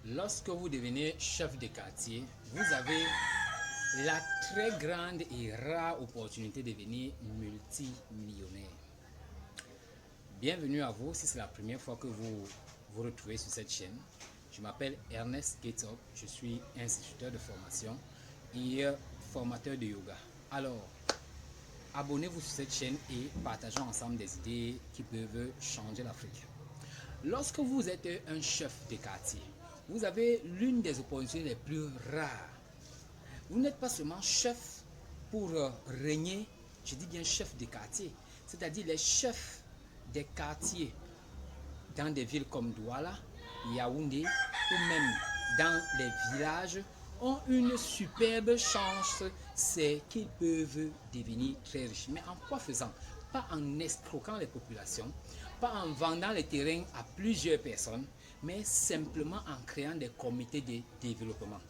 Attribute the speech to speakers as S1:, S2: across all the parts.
S1: Lorsque vous devenez chef de quartier, vous avez la très grande et rare opportunité de devenir multimillionnaire. Bienvenue à vous si c'est la première fois que vous vous retrouvez sur cette chaîne. Je m'appelle Ernest Ketop, je suis instituteur de formation et formateur de yoga. Alors, abonnez-vous sur cette chaîne et partageons ensemble des idées qui peuvent changer l'Afrique. Lorsque vous êtes un chef de quartier, vous avez l'une des opportunités les plus rares. Vous n'êtes pas seulement chef pour régner, je dis bien chef de quartier, c'est-à-dire les chefs des quartiers dans des villes comme Douala, Yaoundé ou même dans les villages ont une superbe chance, c'est qu'ils peuvent devenir très riches. Mais en quoi faisant? Pas en escroquant les populations, pas en vendant les terrains à plusieurs personnes, mais simplement en créant des comités de développement.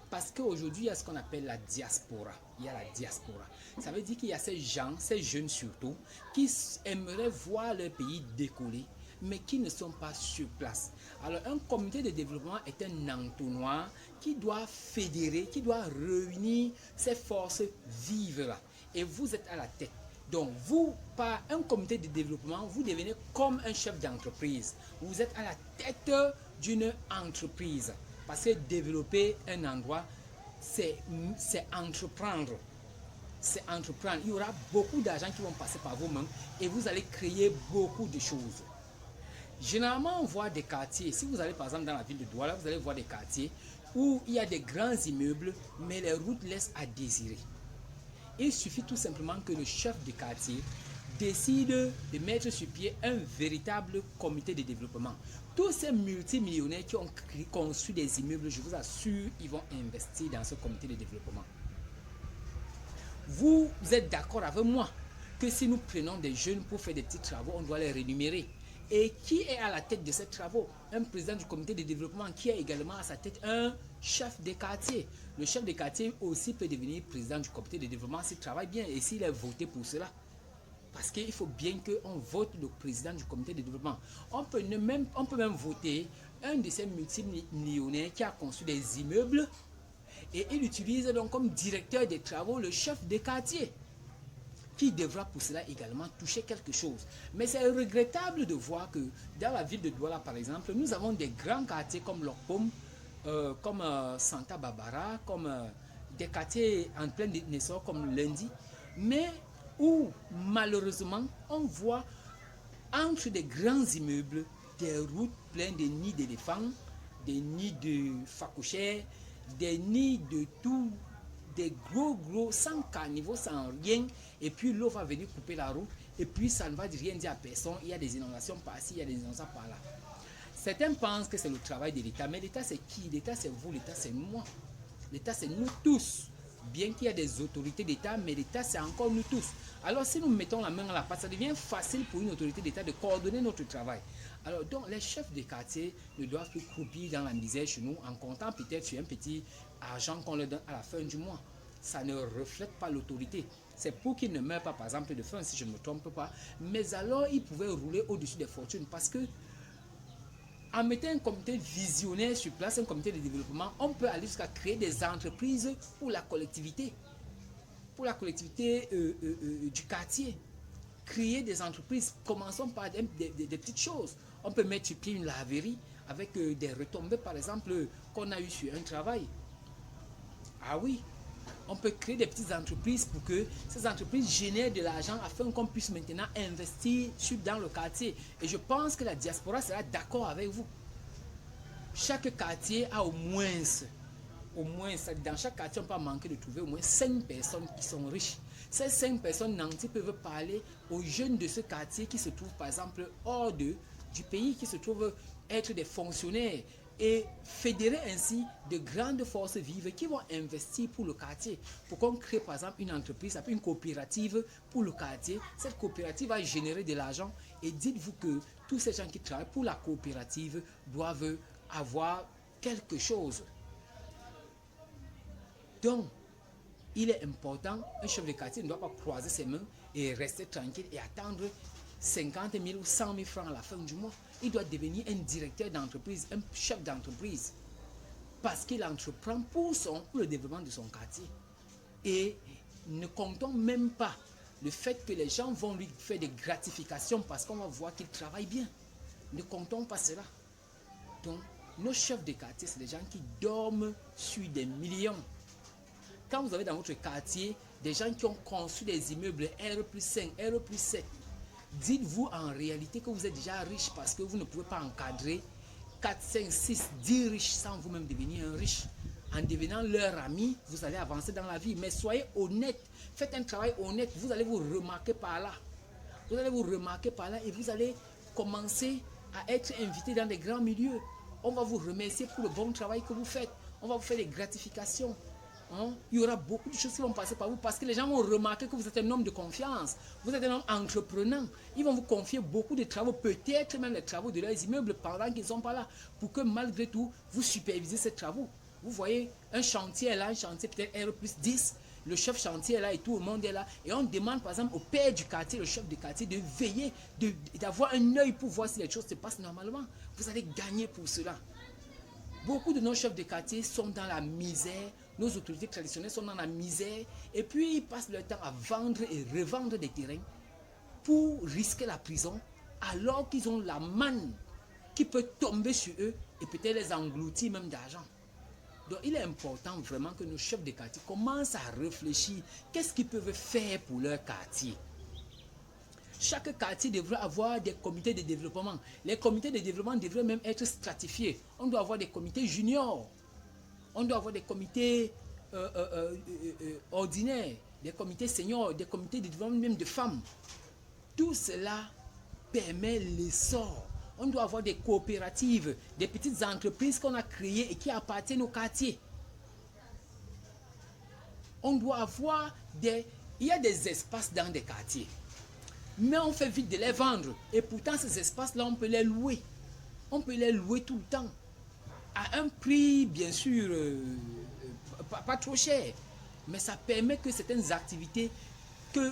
S1: Parce qu'aujourd'hui, il y a ce qu'on appelle la diaspora. Il y a la diaspora. Ça veut dire qu'il y a ces gens, ces jeunes surtout, qui aimeraient voir leur pays décoller, mais qui ne sont pas sur place. Alors, un comité de développement est un entonnoir qui doit fédérer, qui doit réunir ces forces vives là. Et vous êtes à la tête. Donc, vous, par un comité de développement, vous devenez comme un chef d'entreprise. Vous êtes à la tête d'une entreprise. Parce que développer un endroit, c'est entreprendre. C'est entreprendre. Il y aura beaucoup d'argent qui vont passer par vos mains et vous allez créer beaucoup de choses. Généralement, on voit des quartiers. Si vous allez par exemple dans la ville de Douala, vous allez voir des quartiers où il y a des grands immeubles, mais les routes laissent à désirer. Il suffit tout simplement que le chef de quartier décide de mettre sur pied un véritable comité de développement. Tous ces multimillionnaires qui ont construit des immeubles, je vous assure, ils vont investir dans ce comité de développement. Vous êtes d'accord avec moi que si nous prenons des jeunes pour faire des petits travaux, on doit les rémunérer. Et qui est à la tête de ces travaux? Un président du comité de développement qui a également à sa tête un chef de quartier. Le chef de quartier aussi peut devenir président du comité de développement s'il travaille bien et s'il est voté pour cela. Parce qu'il faut bien qu'on vote le président du comité de développement. On peut même voter un de ces multimillionnaires qui a construit des immeubles et il utilise donc comme directeur des travaux le chef de quartier, qui devra pour cela également toucher quelque chose. Mais c'est regrettable de voir que dans la ville de Douala, par exemple, nous avons des grands quartiers comme Lokpom, comme Santa Barbara, comme des quartiers en plein essor comme Lundi, mais où malheureusement on voit entre des grands immeubles des routes pleines de nids d'éléphants, des nids de phacochères, des nids de tout, des gros, sans caniveau, sans rien, et puis l'eau va venir couper la route, et puis ça ne va rien dire à personne, il y a des inondations par-ci, il y a des inondations par-là. Certains pensent que c'est le travail de l'État, mais l'État c'est qui? L'État c'est vous, l'État c'est moi. L'État c'est nous tous. Bien qu'il y ait des autorités d'État, mais l'État c'est encore nous tous. Alors si nous mettons la main à la pâte, ça devient facile pour une autorité d'État de coordonner notre travail. Alors donc les chefs de quartier ne doivent plus croupir dans la misère chez nous en comptant peut-être sur un petit argent qu'on leur donne à la fin du mois. Ça ne reflète pas l'autorité. C'est pour qu'ils ne meurent pas par exemple de faim si je ne me trompe pas. Mais alors ils pouvaient rouler au-dessus des fortunes parce que en mettant un comité visionnaire sur place, un comité de développement, on peut aller jusqu'à créer des entreprises pour la collectivité du quartier. Créer des entreprises, commençons par des petites choses. On peut mettre sur pied une laverie avec des retombées, par exemple, qu'on a eu sur un travail. Ah oui, on peut créer des petites entreprises pour que ces entreprises génèrent de l'argent afin qu'on puisse maintenant investir dans le quartier. Et je pense que la diaspora sera d'accord avec vous. Chaque quartier a au moins, dans chaque quartier, on peut manquer de trouver au moins 5 personnes qui sont riches. Ces 5 personnes nantis peuvent parler aux jeunes de ce quartier qui se trouvent par exemple hors du pays, qui se trouvent être des fonctionnaires, et fédérer ainsi de grandes forces vives qui vont investir pour le quartier. Pour qu'on crée par exemple une entreprise, une coopérative pour le quartier. Cette coopérative va générer de l'argent et dites-vous que tous ces gens qui travaillent pour la coopérative doivent avoir quelque chose. Donc, il est important, un chef de quartier ne doit pas croiser ses mains et rester tranquille et attendre 50 000 ou 100 000 francs à la fin du mois. Il doit devenir un directeur d'entreprise, un chef d'entreprise. parce qu'il entreprend pour le développement de son quartier. Et ne comptons même pas le fait que les gens vont lui faire des gratifications parce qu'on va voir qu'il travaille bien. Ne comptons pas cela. Donc, nos chefs de quartier, c'est des gens qui dorment sur des millions. Quand vous avez dans votre quartier des gens qui ont construit des immeubles R+5, R+7, dites-vous en réalité que vous êtes déjà riche parce que vous ne pouvez pas encadrer 4, 5, 6, 10 riches sans vous-même devenir un riche. En devenant leur ami, vous allez avancer dans la vie. Mais soyez honnête, faites un travail honnête, vous allez vous remarquer par là. Vous allez vous remarquer par là et vous allez commencer à être invité dans des grands milieux. On va vous remercier pour le bon travail que vous faites. On va vous faire des gratifications. Il y aura beaucoup de choses qui vont passer par vous parce que les gens vont remarquer que vous êtes un homme de confiance. Vous êtes un homme entreprenant. Ils vont vous confier beaucoup de travaux, peut-être même les travaux de leurs immeubles pendant qu'ils ne sont pas là, pour que malgré tout, vous supervisez ces travaux. Vous voyez, un chantier est là, un chantier peut-être R+10, le chef chantier est là et tout le monde est là. Et on demande par exemple au père du quartier, le chef du quartier, de veiller, d'avoir un œil pour voir si les choses se passent normalement. Vous allez gagner pour cela. Beaucoup de nos chefs de quartier sont dans la misère, nos autorités traditionnelles sont dans la misère, et puis ils passent leur temps à vendre et revendre des terrains pour risquer la prison, alors qu'ils ont la manne qui peut tomber sur eux et peut-être les engloutir même d'argent. Donc il est important vraiment que nos chefs de quartier commencent à réfléchir, qu'est-ce qu'ils peuvent faire pour leur quartier. Chaque quartier devrait avoir des comités de développement. Les comités de développement devraient même être stratifiés. On doit avoir des comités juniors. On doit avoir des comités ordinaires, des comités seniors, des comités de développement même de femmes. Tout cela permet l'essor. On doit avoir des coopératives, des petites entreprises qu'on a créées et qui appartiennent au quartier. On doit avoir des... Il y a des espaces dans des quartiers. Mais on fait vite de les vendre. Et pourtant, ces espaces-là, on peut les louer. On peut les louer tout le temps. À un prix, bien sûr, pas trop cher. Mais ça permet que certaines activités, que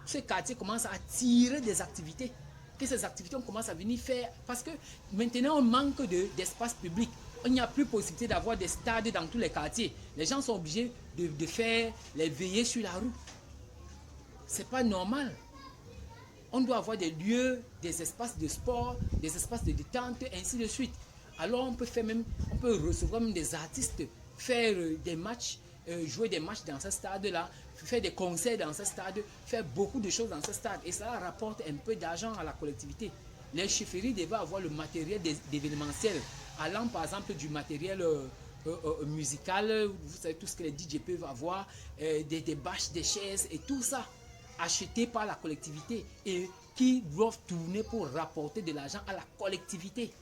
S1: ce quartier commence à attirer des activités. Que ces activités, on commence à venir faire. Parce que maintenant, on manque d'espace public. Il n'y a plus possibilité d'avoir des stades dans tous les quartiers. Les gens sont obligés de faire les veillées sur la rue. C'est pas normal. On doit avoir des lieux, des espaces de sport, des espaces de détente, ainsi de suite. Alors on peut recevoir même des artistes, faire des matchs, jouer des matchs dans ce stade-là, faire des concerts dans ce stade, faire beaucoup de choses dans ce stade. Et ça rapporte un peu d'argent à la collectivité. Les chefferies devraient avoir le matériel d'événementiel, allant par exemple du matériel musical, vous savez tout ce que les DJ peuvent avoir, des bâches, des chaises et tout ça, acheté par la collectivité et qui doivent tourner pour rapporter de l'argent à la collectivité.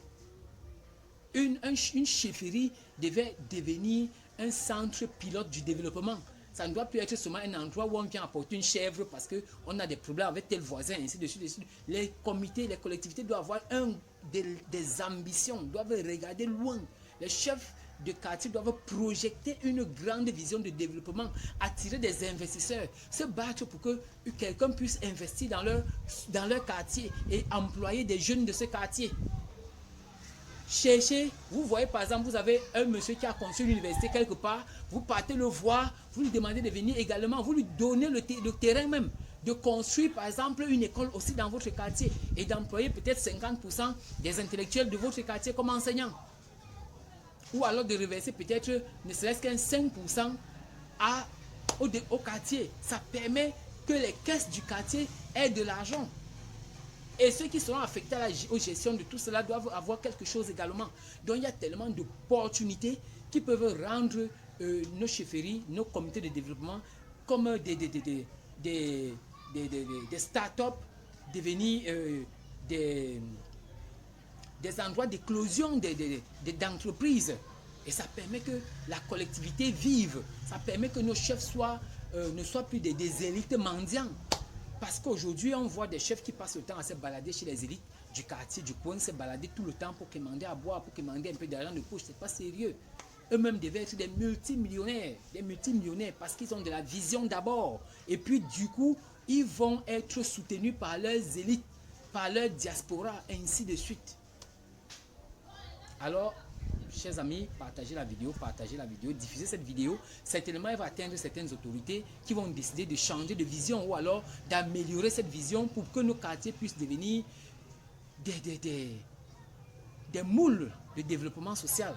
S1: Une chefferie devait devenir un centre pilote du développement. Ça ne doit plus être seulement un endroit où on vient apporter une chèvre parce qu'on a des problèmes avec tel voisin, ainsi de suite. Les comités, les collectivités doivent avoir des ambitions, doivent regarder loin. Les chefs de quartier doivent projeter une grande vision de développement, attirer des investisseurs, se battre pour que quelqu'un puisse investir dans leur quartier et employer des jeunes de ce quartier. Cherchez, vous voyez par exemple, vous avez un monsieur qui a construit l'université quelque part, vous partez le voir, vous lui demandez de venir également, vous lui donnez le terrain même, de construire par exemple une école aussi dans votre quartier et d'employer peut-être 50% des intellectuels de votre quartier comme enseignants. Ou alors de reverser peut-être ne serait-ce qu'un 5% au quartier. Ça permet que les caisses du quartier aient de l'argent. Et ceux qui seront affectés aux gestions de tout cela doivent avoir quelque chose également. Donc il y a tellement d'opportunités qui peuvent rendre nos chefferies, nos comités de développement comme des start-up, devenir des endroits d'éclosion d'entreprises. Et ça permet que la collectivité vive. Ça permet que nos chefs ne soient plus des élites mendiants. Parce qu'aujourd'hui, on voit des chefs qui passent le temps à se balader chez les élites du quartier, du coin, se balader tout le temps pour commander à boire, pour commander un peu d'argent de poche. C'est pas sérieux. Eux-mêmes devaient être des multimillionnaires parce qu'ils ont de la vision d'abord. Et puis, du coup, ils vont être soutenus par leurs élites, par leur diaspora, ainsi de suite. Alors, chers amis, partagez la vidéo, diffusez cette vidéo. Certainement, elle va atteindre certaines autorités qui vont décider de changer de vision ou alors d'améliorer cette vision pour que nos quartiers puissent devenir des moules de développement social.